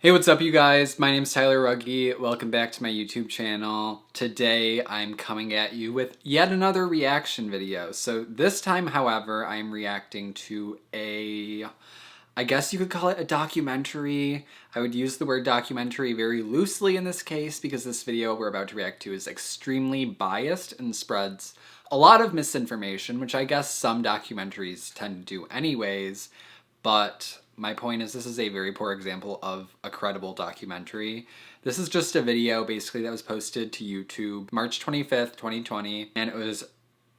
Hey, what's up you guys? My name's Tyler Rugge. Welcome back to my YouTube channel. Today I'm coming at you with yet another reaction video. So this time, however, I'm reacting to I guess you could call it a documentary. I would use the word documentary very loosely in this case because this video we're about to react to is extremely biased and spreads a lot of misinformation, which I guess some documentaries tend to do anyways. But my point is this is a very poor example of a credible documentary. This is just a video basically that was posted to YouTube March 25th, 2020, and it was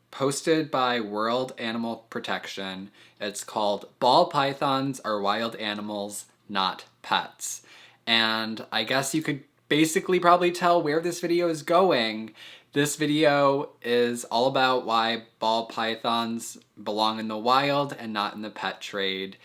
posted by World Animal Protection. It's called Ball Pythons Are Wild Animals, Not Pets. And I guess you could basically probably tell where this video is going. This video is all about why ball pythons belong in the wild and not in the pet trade.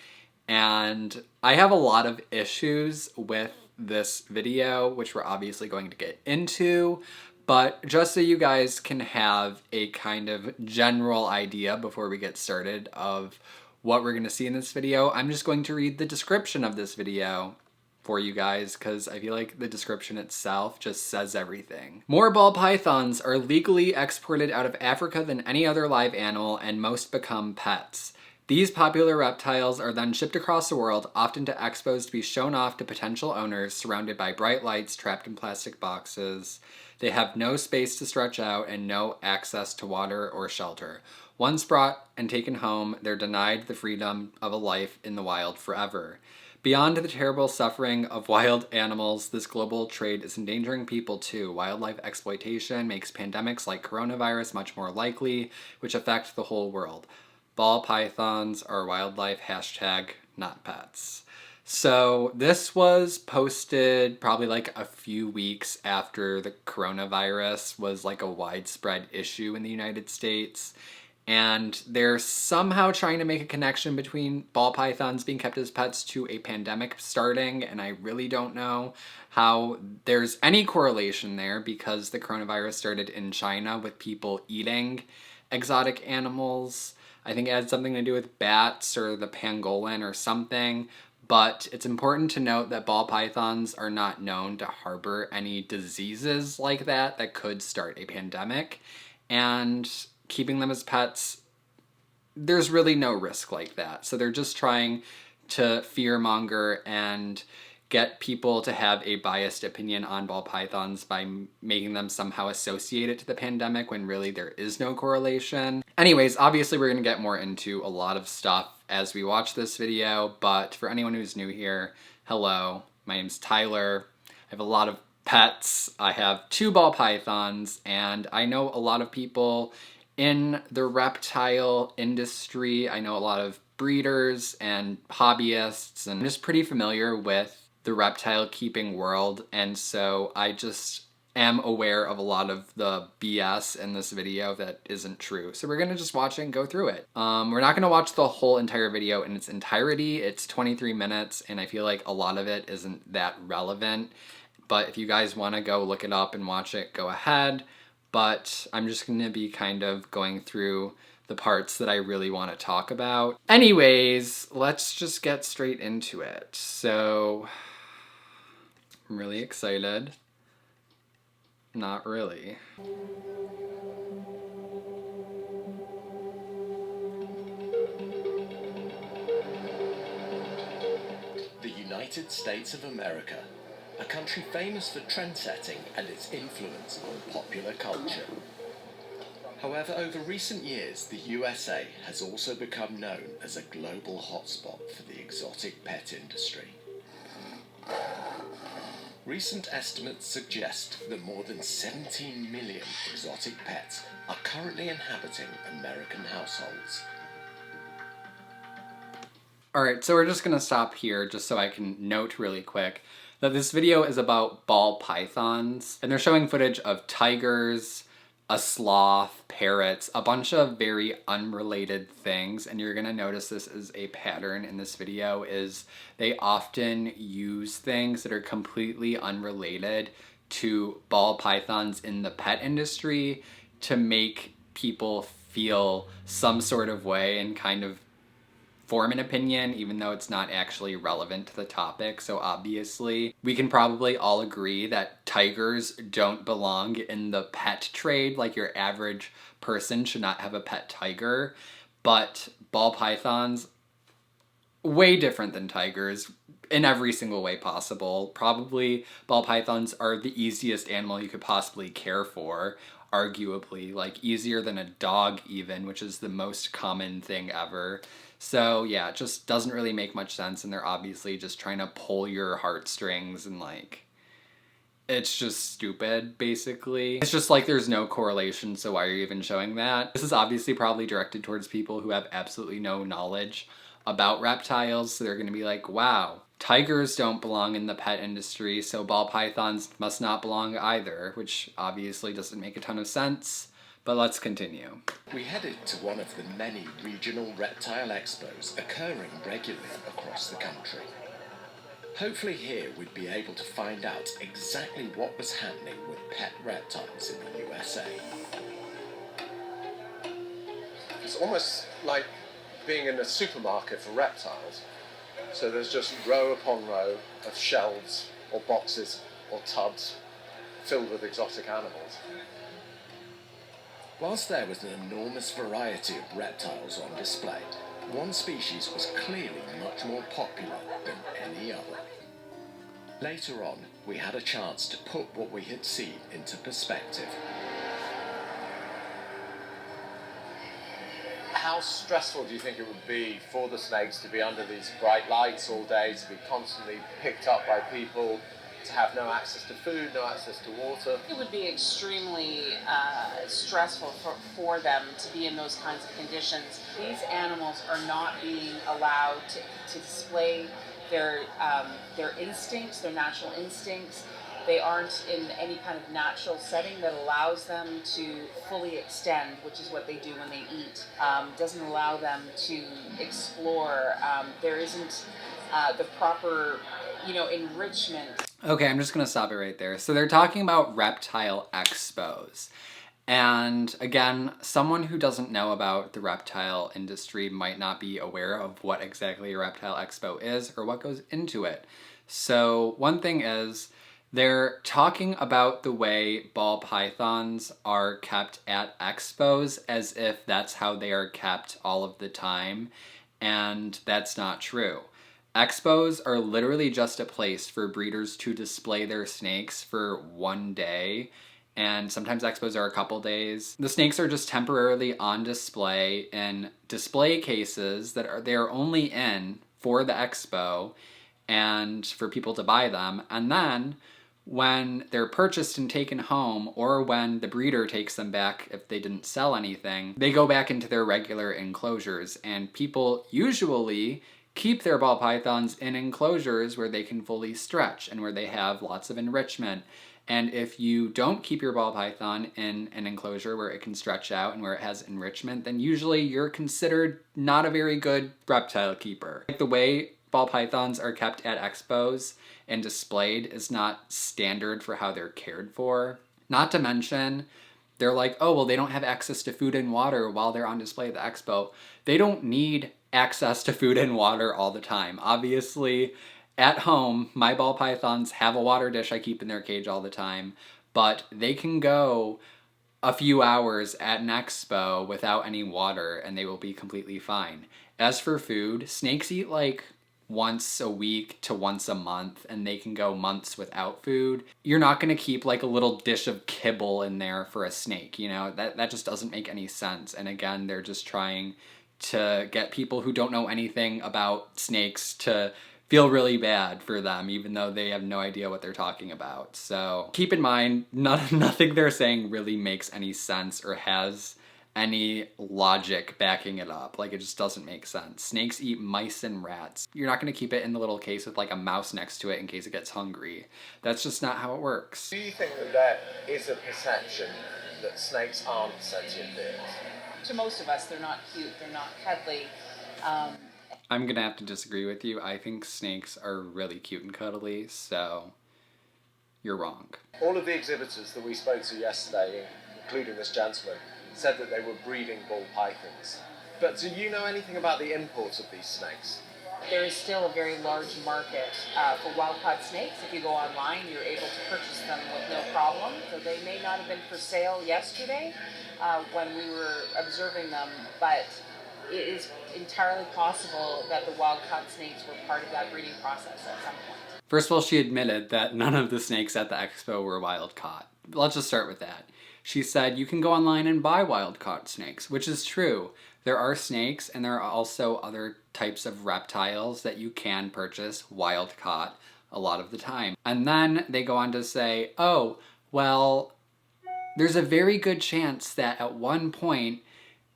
And I have a lot of issues with this video, which we're obviously going to get into, but just so you guys can have a kind of general idea before we get started of what we're going to see in this video, I'm just going to read the description of this video for you guys because I feel like the description itself just says everything. More ball pythons are legally exported out of Africa than any other live animal, and most become pets. These popular reptiles are then shipped across the world, often to Expos to be shown off to potential owners, surrounded by bright lights trapped in plastic boxes. They have no space to stretch out and no access to water or shelter. Once brought and taken home, they're denied the freedom of a life in the wild forever. Beyond the terrible suffering of wild animals, this global trade is endangering people too. Wildlife exploitation makes pandemics like coronavirus much more likely, which affect the whole world. Ball pythons are wildlife, hashtag not pets. So this was posted probably like a few weeks after the coronavirus was like a widespread issue in the United States. And they're somehow trying to make a connection between ball pythons being kept as pets to a pandemic starting, and I really don't know how there's any correlation there because the coronavirus started in China with people eating exotic animals. I think it had something to do with bats or the pangolin or something, but it's important to note that ball pythons are not known to harbor any diseases like that that could start a pandemic, and keeping them as pets, there's really no risk like that. So they're just trying to fearmonger and get people to have a biased opinion on ball pythons by making them somehow associated to the pandemic when really there is no correlation. Anyways, obviously we're going to get more into a lot of stuff as we watch this video, but for anyone who's new here, hello, my name's Tyler. I have a lot of pets. I have 2 ball pythons, and I know a lot of people in the reptile industry. I know a lot of breeders and hobbyists, and I'm just pretty familiar with the reptile keeping world, and so I just am aware of a lot of the BS in this video that isn't true. So we're gonna just watch it and go through it. We're not gonna watch the whole entire video in its entirety. It's 23 minutes, and I feel like a lot of it isn't that relevant. But if you guys wanna go look it up and watch it, go ahead. But I'm just gonna be kind of going through the parts that I really want to talk about. Anyways, let's just get straight into it. So, I'm really excited. Not really. The United States of America, a country famous for trendsetting and its influence on popular culture. However, over recent years, the USA has also become known as a global hotspot for the exotic pet industry. Recent estimates suggest that more than 17 million exotic pets are currently inhabiting American households. Alright, so we're just gonna stop here just so I can note really quick that this video is about ball pythons, and they're showing footage of tigers, a sloth, parrots, a bunch of very unrelated things, and you're gonna notice this is a pattern in this video, is they often use things that are completely unrelated to ball pythons in the pet industry to make people feel some sort of way and kind of form an opinion, even though it's not actually relevant to the topic. So obviously, we can probably all agree that tigers don't belong in the pet trade. Like, your average person should not have a pet tiger. But ball pythons, way different than tigers in every single way possible. Probably ball pythons are the easiest animal you could possibly care for, arguably, like easier than a dog even, which is the most common thing ever. So yeah, it just doesn't really make much sense, and they're obviously just trying to pull your heartstrings, and like, it's just stupid, basically. It's just like there's no correlation, so why are you even showing that? This is obviously probably directed towards people who have absolutely no knowledge about reptiles, so they're gonna be like, wow, tigers don't belong in the pet industry, so ball pythons must not belong either, which obviously doesn't make a ton of sense, but let's continue. We headed to one of the many regional reptile expos occurring regularly across the country. Hopefully here we'd be able to find out exactly what was happening with pet reptiles in the USA. It's almost like being in a supermarket for reptiles. So there's just row upon row of shelves or boxes or tubs filled with exotic animals. Whilst there was an enormous variety of reptiles on display, one species was clearly much more popular than any other. Later on, we had a chance to put what we had seen into perspective. How stressful do you think it would be for the snakes to be under these bright lights all day, to be constantly picked up by people, to have no access to food, no access to water? It would be extremely stressful for them to be in those kinds of conditions. These animals are not being allowed to display their instincts, their natural instincts. They aren't in any kind of natural setting that allows them to fully extend, which is what they do when they eat. Doesn't allow them to explore. There isn't the proper, enrichment. Okay, I'm just gonna stop it right there. So they're talking about reptile expos. And again, someone who doesn't know about the reptile industry might not be aware of what exactly a reptile expo is or what goes into it. So one thing is, they're talking about the way ball pythons are kept at expos as if that's how they are kept all of the time, and that's not true. Expos are literally just a place for breeders to display their snakes for one day, and sometimes expos are a couple days. The snakes are just temporarily on display in display cases that they're only in for the expo and for people to buy them, and then when they're purchased and taken home, or when the breeder takes them back if they didn't sell anything, they go back into their regular enclosures, and people usually keep their ball pythons in enclosures where they can fully stretch and where they have lots of enrichment. And if you don't keep your ball python in an enclosure where it can stretch out and where it has enrichment, then usually you're considered not a very good reptile keeper. Like, the way ball pythons are kept at expos and displayed is not standard for how they're cared for. Not to mention, they're like, oh, well, they don't have access to food and water while they're on display at the expo. They don't need access to food and water all the time. Obviously, at home, my ball pythons have a water dish I keep in their cage all the time, but they can go a few hours at an expo without any water and they will be completely fine. As for food, snakes eat like once a week to once a month, and they can go months without food. You're not gonna keep like a little dish of kibble in there for a snake, that just doesn't make any sense. And again, they're just trying to get people who don't know anything about snakes to feel really bad for them, even though they have no idea what they're talking about. So keep in mind, nothing they're saying really makes any sense or has any logic backing it up. Like, it just doesn't make sense. Snakes eat mice and rats. You're not gonna keep it in the little case with like a mouse next to it in case it gets hungry. That's just not how it works. Do you think that there is a perception that snakes aren't sentient beings? To most of us, they're not cute, they're not cuddly. I'm gonna have to disagree with you. I think snakes are really cute and cuddly, so you're wrong. All of the exhibitors that we spoke to yesterday, including this gentleman, said that they were breeding ball pythons. But do you know anything about the import of these snakes? There is still a very large market for wild-caught snakes. If you go online, you're able to purchase them with no problem. So they may not have been for sale yesterday when we were observing them, but it is entirely possible that the wild-caught snakes were part of that breeding process at some point. First of all, she admitted that none of the snakes at the expo were wild caught. Let's just start with that. She said you can go online and buy wild caught snakes, which is true. There are snakes and there are also other types of reptiles that you can purchase wild caught a lot of the time. And then they go on to say, oh, well, there's a very good chance that at one point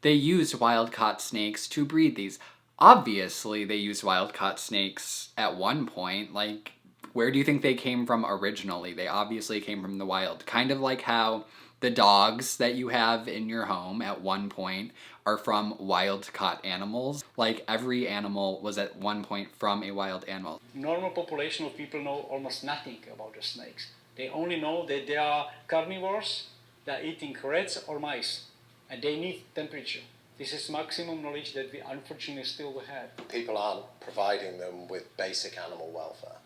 they used wild caught snakes to breed these. Obviously, they used wild caught snakes at one point. Like, where do you think they came from originally? They obviously came from the wild. Kind of like how the dogs that you have in your home at one point are from wild caught animals. Like, every animal was at one point from a wild animal. Normal population of people know almost nothing about the snakes. They only know that they are carnivores, they're eating rats or mice, and they need temperature. This is maximum knowledge that we unfortunately still have. People aren't providing them with basic animal welfare.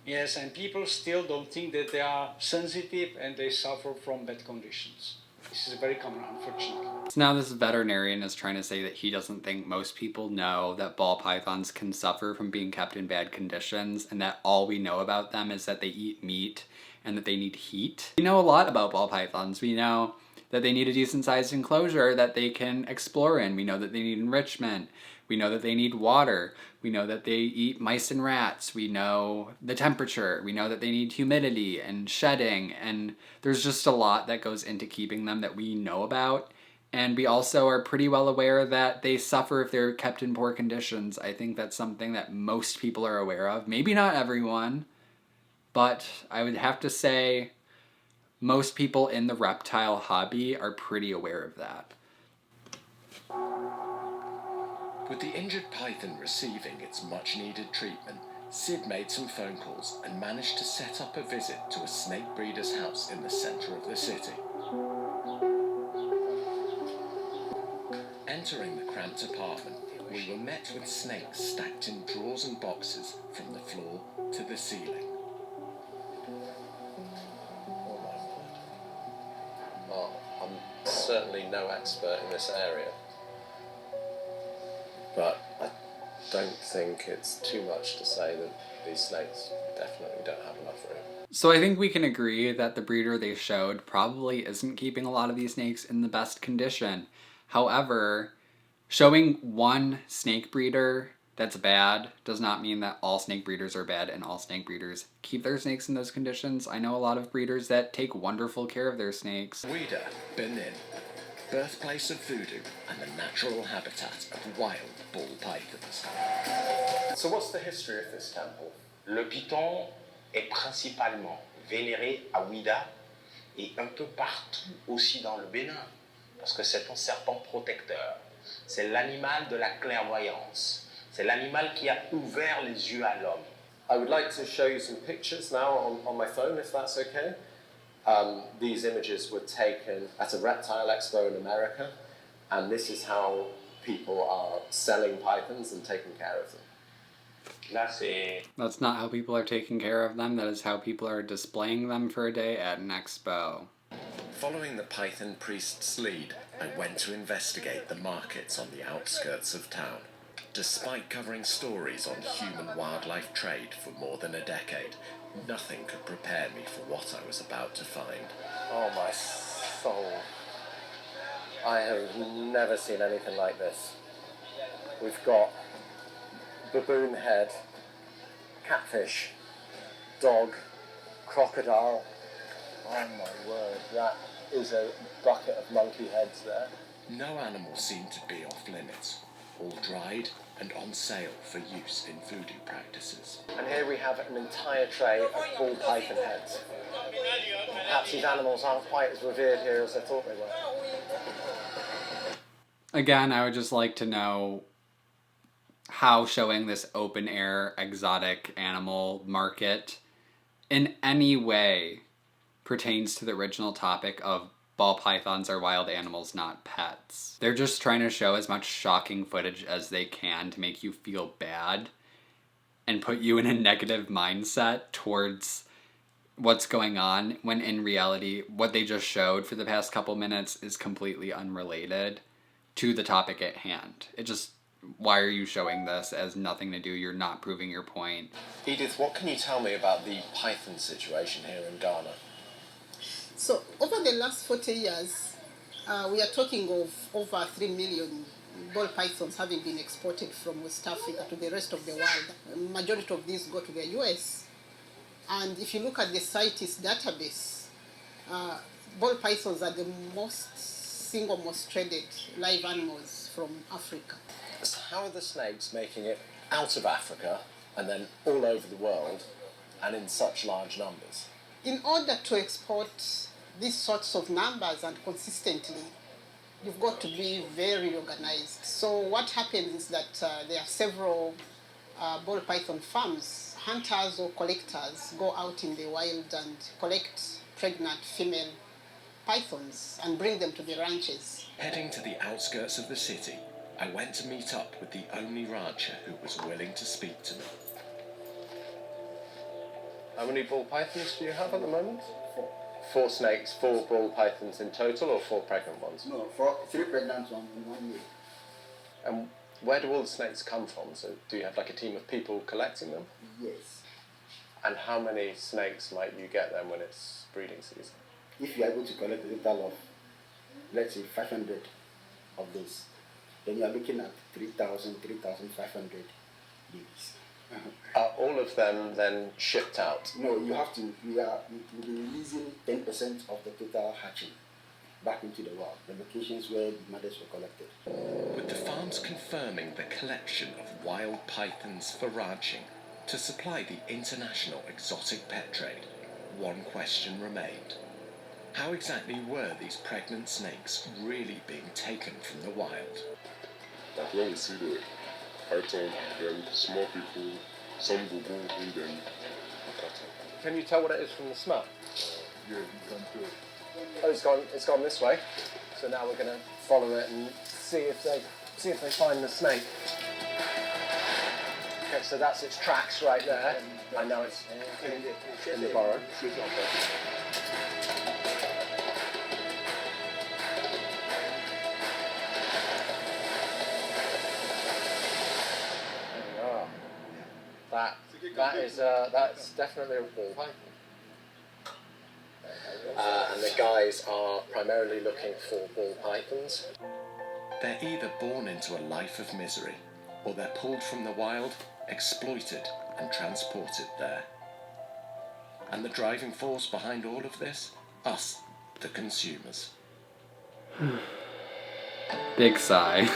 Yes, and people still don't think that they are sensitive and they suffer from bad conditions. This is very common, unfortunately. So now this veterinarian is trying to say that he doesn't think most people know that ball pythons can suffer from being kept in bad conditions, and that all we know about them is that they eat meat and that they need heat. We know a lot about ball pythons. We know that they need a decent sized enclosure that they can explore in. We know that they need enrichment. We know that they need water. We know that they eat mice and rats. We know the temperature. We know that they need humidity and shedding. And there's just a lot that goes into keeping them that we know about. And we also are pretty well aware that they suffer if they're kept in poor conditions. I think that's something that most people are aware of. Maybe not everyone, but I would have to say most people in the reptile hobby are pretty aware of that. With the injured python receiving its much-needed treatment, Sid made some phone calls and managed to set up a visit to a snake breeder's house in the centre of the city. Entering the cramped apartment, we were met with snakes stacked in drawers and boxes from the floor to the ceiling. Oh my word. Well, I'm certainly no expert in this area, but I don't think it's too much to say that these snakes definitely don't have enough room. So I think we can agree that the breeder they showed probably isn't keeping a lot of these snakes in the best condition. However, showing one snake breeder that's bad does not mean that all snake breeders are bad and all snake breeders keep their snakes in those conditions. I know a lot of breeders that take wonderful care of their snakes. Ouida, Benin, birthplace of voodoo and the natural habitat of wild ball pythons. So what's the history of this temple? Le python est principalement vénéré à Ouida et un peu partout aussi dans le Bénin, parce que c'est un serpent protecteur. C'est l'animal de la clairvoyance. C'est l'animal qui a ouvert les yeux à l'homme. I would like to show you some pictures now on my phone, if that's okay. These images were taken at a reptile expo in America, and this is how people are selling pythons and taking care of them. That's not how people are taking care of them. That is how people are displaying them for a day at an expo. Following the python priest's lead, I went to investigate the markets on the outskirts of town. Despite covering stories on human-wildlife trade for more than a decade, nothing could prepare me for what I was about to find. Oh my soul. I have never seen anything like this. We've got baboon head, catfish, dog, crocodile. Oh my word, that is a bucket of monkey heads there. No animal seemed to be off limits, all dried and on sale for use in voodoo practices. And here we have an entire tray of ball python heads. Perhaps these animals aren't quite as revered here as I thought they were. Again, I would just like to know how showing this open air exotic animal market in any way pertains to the original topic of ball pythons are wild animals, not pets. They're just trying to show as much shocking footage as they can to make you feel bad and put you in a negative mindset towards what's going on, when in reality, what they just showed for the past couple minutes is completely unrelated to the topic at hand. It just, why are you showing this? It has nothing to do, you're not proving your point. Edith, what can you tell me about the python situation here in Ghana? So over the last 40 years, we are talking of over 3 million ball pythons having been exported from West Africa to the rest of the world. A majority of these go to the US. And if you look at the CITES database, ball pythons are the single most traded live animals from Africa. So how are the snakes making it out of Africa and then all over the world and in such large numbers? In order to export these sorts of numbers and consistently, you've got to be very organized. So what happens is that there are several ball python farms. Hunters or collectors go out in the wild and collect pregnant female pythons and bring them to the ranches. Heading to the outskirts of the city, I went to meet up with the only rancher who was willing to speak to me. How many ball pythons do you have at the moment? 4 snakes, 4 ball pythons in total, or 4 pregnant ones? No, 3 pregnant ones in 1 year. And where do all the snakes come from? So do you have like a team of people collecting them? Yes. And how many snakes might you get then when it's breeding season? If you are able to collect a total of, let's say, 500 of those, then you are looking at 3,000, 3,500 babies. Are all of them then shipped out? No, you have to, we'll be releasing 10% of the total hatching back into the wild, the locations where the mothers were collected. With the farms confirming the collection of wild pythons for ranching to supply the international exotic pet trade, one question remained. How exactly were these pregnant snakes really being taken from the wild? Like when we see the python, then small people, some will go in them. Can you tell what it is from the smell? Yeah, you can tell. Oh, it's gone this way. So now we're going to follow it and see if they find the snake. Okay, so that's its tracks right there. I know it's in the burrow. That's definitely a ball python. And the guys are primarily looking for ball pythons. They're either born into a life of misery, or they're pulled from the wild, exploited and transported there. And the driving force behind all of this? Us, the consumers. Big sigh.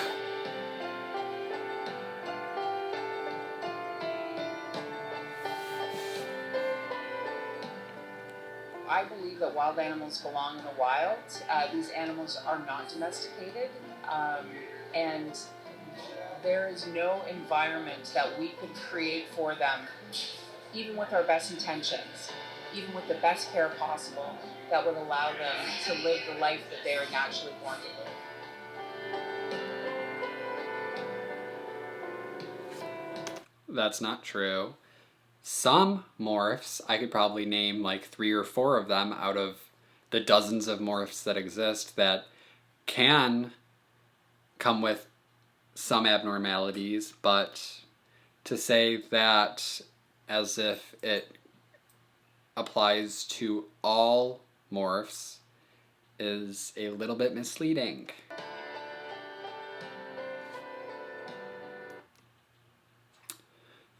I believe that wild animals belong in the wild. These animals are not domesticated, and there is no environment that we could create for them, even with our best intentions, even with the best care possible, that would allow them to live the life that they are naturally born to live. That's not true. Some morphs, I could probably name like 3 or 4 of them out of the dozens of morphs that exist, that can come with some abnormalities, but to say that as if it applies to all morphs is a little bit misleading.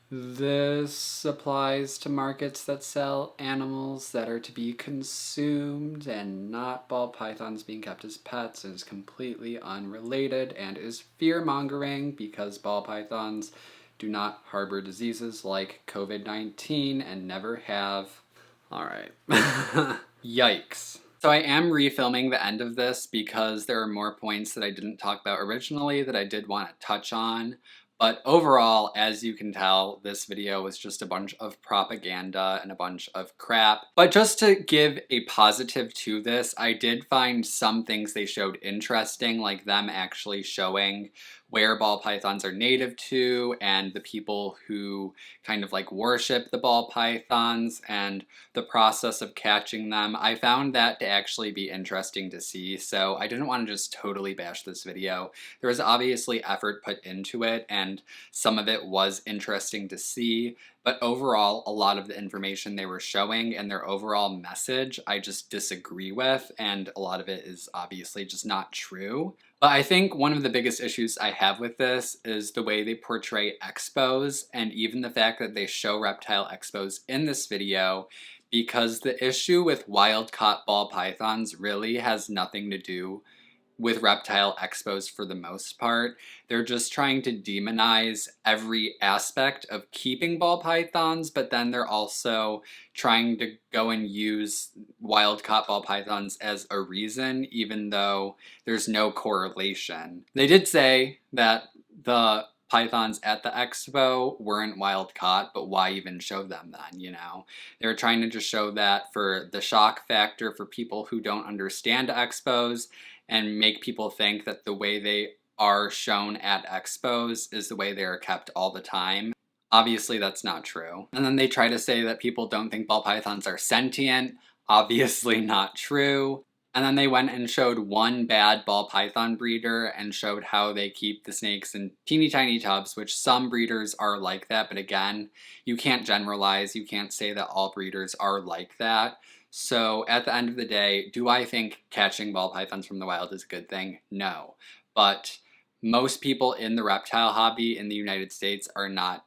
This applies to markets that sell animals that are to be consumed and not ball pythons being kept as pets, and is completely unrelated and is fear-mongering because ball pythons do not harbor diseases like COVID-19 and never have. Alright. Yikes. So I am refilming the end of this because there are more points that I didn't talk about originally that I did want to touch on. But overall, as you can tell, this video was just a bunch of propaganda and a bunch of crap. But just to give a positive to this, I did find some things they showed interesting, like them actually showing where ball pythons are native to and the people who kind of like worship the ball pythons and the process of catching them. I found that to actually be interesting to see, so I didn't want to just totally bash this video. There was obviously effort put into it, and some of it was interesting to see, but overall, a lot of the information they were showing and their overall message, I just disagree with, and a lot of it is obviously just not true. But I think one of the biggest issues I have with this is the way they portray Expos, and even the fact that they show reptile Expos in this video, because the issue with wild-caught ball pythons really has nothing to do with reptile Expos for the most part. They're just trying to demonize every aspect of keeping ball pythons, but then they're also trying to go and use wild-caught ball pythons as a reason, even though there's no correlation. They did say that the pythons at the expo weren't wild caught, but why even show them then, you know? They were trying to just show that for the shock factor for people who don't understand expos and make people think that the way they are shown at expos is the way they are kept all the time. Obviously that's not true. And then they try to say that people don't think ball pythons are sentient. Obviously not true. And then they went and showed one bad ball python breeder and showed how they keep the snakes in teeny tiny tubs, which some breeders are like that, but again, you can't generalize, you can't say that all breeders are like that. So at the end of the day, do I think catching ball pythons from the wild is a good thing? No. But most people in the reptile hobby in the United States are not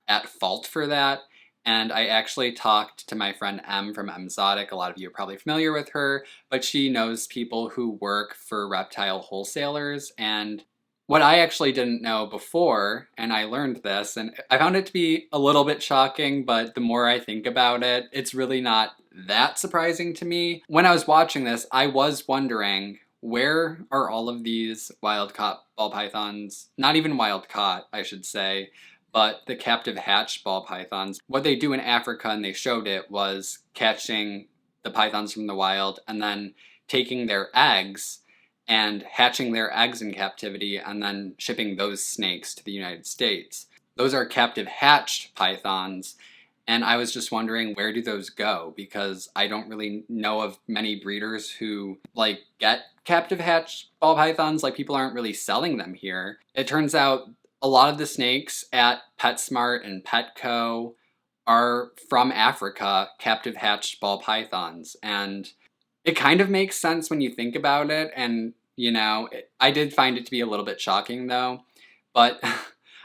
at fault for that. And I actually talked to my friend M from Exotic. A lot of you are probably familiar with her, but she knows people who work for reptile wholesalers. And what I actually didn't know before, and I learned this, and I found it to be a little bit shocking, but the more I think about it, it's really not that surprising to me. When I was watching this, I was wondering, where are all of these wild-caught ball pythons? Not even wild-caught, I should say, but the captive hatched ball pythons. What they do in Africa, and they showed it, was catching the pythons from the wild and then taking their eggs and hatching their eggs in captivity and then shipping those snakes to the United States. Those are captive hatched pythons, and I was just wondering, where do those go? Because I don't really know of many breeders who like get captive hatched ball pythons. Like, people aren't really selling them here. It turns out a lot of the snakes at PetSmart and Petco are from Africa, captive hatched ball pythons. And it kind of makes sense when you think about it. And, you know, I did find it to be a little bit shocking though. But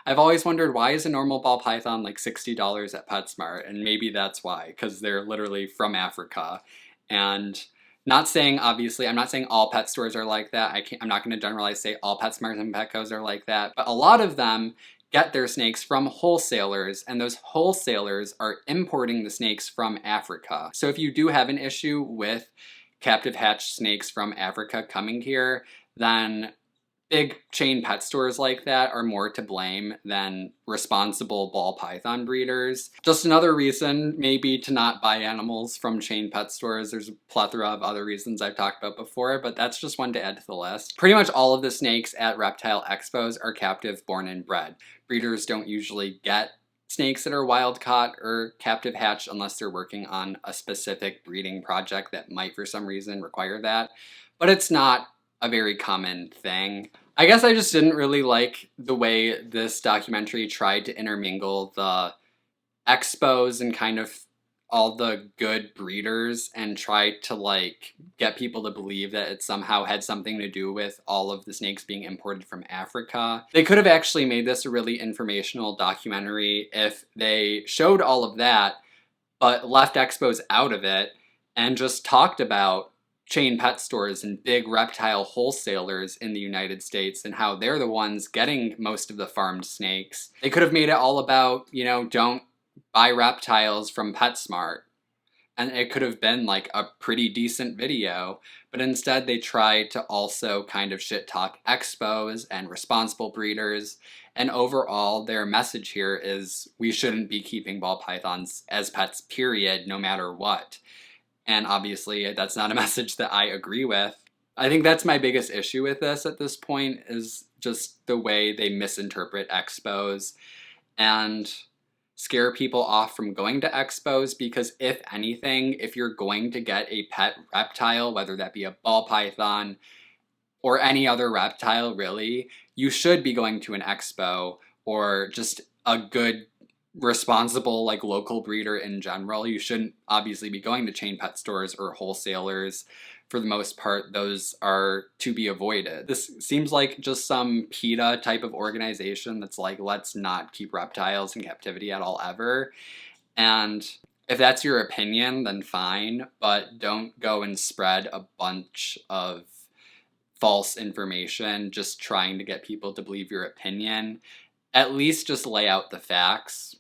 I've always wondered, why is a normal ball python like $60 at PetSmart? And maybe that's why, because they're literally from Africa. And not saying, obviously, I'm not saying all pet stores are like that. I'm not going to generalize, say all PetSmarts and Petcos are like that. But a lot of them get their snakes from wholesalers, and those wholesalers are importing the snakes from Africa. So if you do have an issue with captive hatched snakes from Africa coming here, then big chain pet stores like that are more to blame than responsible ball python breeders. Just another reason maybe to not buy animals from chain pet stores. There's a plethora of other reasons I've talked about before, but that's just one to add to the list. Pretty much all of the snakes at reptile expos are captive born and bred. Breeders don't usually get snakes that are wild caught or captive hatched unless they're working on a specific breeding project that might for some reason require that. But it's not a very common thing. I guess I just didn't really like the way this documentary tried to intermingle the expos and kind of all the good breeders and tried to like get people to believe that it somehow had something to do with all of the snakes being imported from Africa. They could have actually made this a really informational documentary if they showed all of that, but left expos out of it and just talked about chain pet stores and big reptile wholesalers in the United States and how they're the ones getting most of the farmed snakes. They could have made it all about, you know, don't buy reptiles from PetSmart. and it could have been like a pretty decent video, but instead they try to also kind of shit talk expos and responsible breeders, and overall their message here is we shouldn't be keeping ball pythons as pets, period, no matter what. And obviously that's not a message that I agree with. I think that's my biggest issue with this at this point, is just the way they misinterpret expos and scare people off from going to expos, because if anything, if you're going to get a pet reptile, whether that be a ball python or any other reptile really, you should be going to an expo or just a good responsible like local breeder in general. You shouldn't obviously be going to chain pet stores or wholesalers. For the most part, those are to be avoided. This seems like just some PETA type of organization that's like, let's not keep reptiles in captivity at all ever. And if that's your opinion, then fine, but don't go and spread a bunch of false information just trying to get people to believe your opinion. At least just lay out the facts,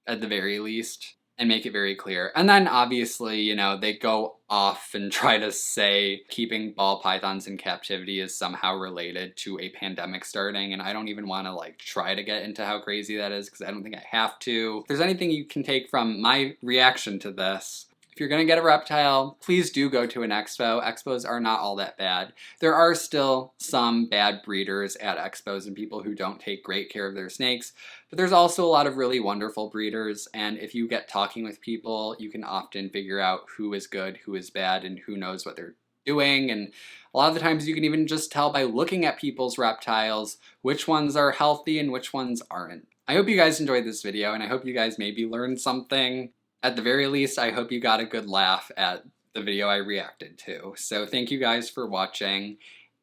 at the very least, and make it very clear. And then obviously, you know, they go off and try to say keeping ball pythons in captivity is somehow related to a pandemic starting, and I don't even want to like try to get into how crazy that is, because I don't think I have to. If there's anything you can take from my reaction to this, if you're gonna get a reptile, please do go to an expo. Expos are not all that bad. There are still some bad breeders at expos and people who don't take great care of their snakes, but there's also a lot of really wonderful breeders, and if you get talking with people, you can often figure out who is good, who is bad, and who knows what they're doing. And a lot of the times you can even just tell by looking at people's reptiles which ones are healthy and which ones aren't. I hope you guys enjoyed this video, and I hope you guys maybe learned something. At the very least, I hope you got a good laugh at the video I reacted to. So thank you guys for watching,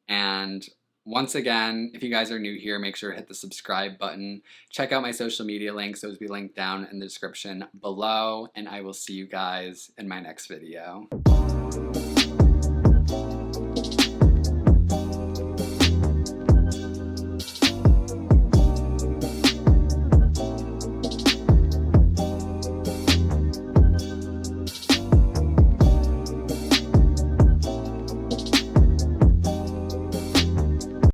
and once again, if you guys are new here, make sure to hit the subscribe button. Check out my social media links, those will be linked down in the description below, and I will see you guys in my next video.